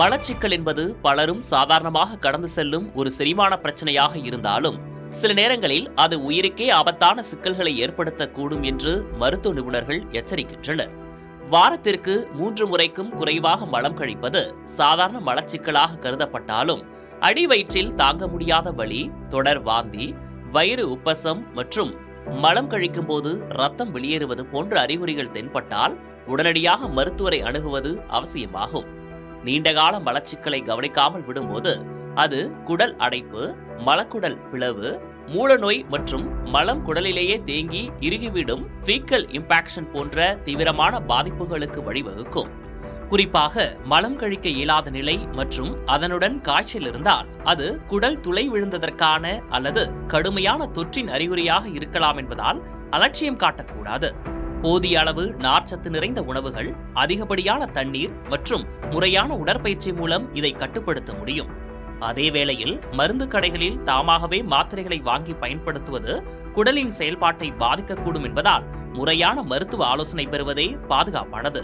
மலச்சிக்கல் என்பது பலரும் சாதாரணமாக கடந்து செல்லும் ஒரு செரிமான பிரச்சனையாக இருந்தாலும் சில நேரங்களில் அது உயிருக்கே ஆபத்தான சிக்கல்களை ஏற்படுத்தக்கூடும் என்று மருத்துவ நிபுணர்கள் எச்சரிக்கின்றனர். வாரத்திற்கு 3 முறைக்கும் குறைவாக மலம் கழிப்பது சாதாரண மலச்சிக்கலாக கருதப்பட்டாலும் அடிவயிற்றில் தாங்க முடியாத வலி, தொடர் வாந்தி, வயிறு உப்பசம் மற்றும் மலம் கழிக்கும் போது ரத்தம் வெளியேறுவது போன்ற அறிகுறிகள் தென்பட்டால் உடனடியாக மருத்துவரை அணுகுவது அவசியமாகும். நீண்டகால மலச்சிக்கலை கவனிக்காமல் விடும்போது அது குடல் அடைப்பு, மலக்குடல் பிளவு, மூலநோய் மற்றும் மலம் குடலிலேயே தேங்கி இறுகிவிடும் ஃபீக்கல் இம்பாக்ஷன் போன்ற தீவிரமான பாதிப்புகளுக்கு வழிவகுக்கும். குறிப்பாக மலம் கழிக்க இயலாத நிலை மற்றும் அதனுடன் காய்ச்சல் இருந்தால் அது குடல் துளை விழுந்ததற்கான அல்லது கடுமையான தொற்றின் அறிகுறியாக இருக்கலாம் என்பதால் அலட்சியம் காட்டக்கூடாது. போதிய அளவு நார்ச்சத்து நிறைந்த உணவுகள், அதிகப்படியான தண்ணீர் மற்றும் முறையான உடற்பயிற்சி மூலம் இதை கட்டுப்படுத்த முடியும். அதே வேளையில் மருந்து கடைகளில் தாமாகவே மாத்திரைகளை வாங்கி பயன்படுத்துவது குடலின் செயல்பாட்டை பாதிக்கக்கூடும் என்பதால் முறையான மருத்துவ ஆலோசனை பெறுவதே பாதுகாப்பானது.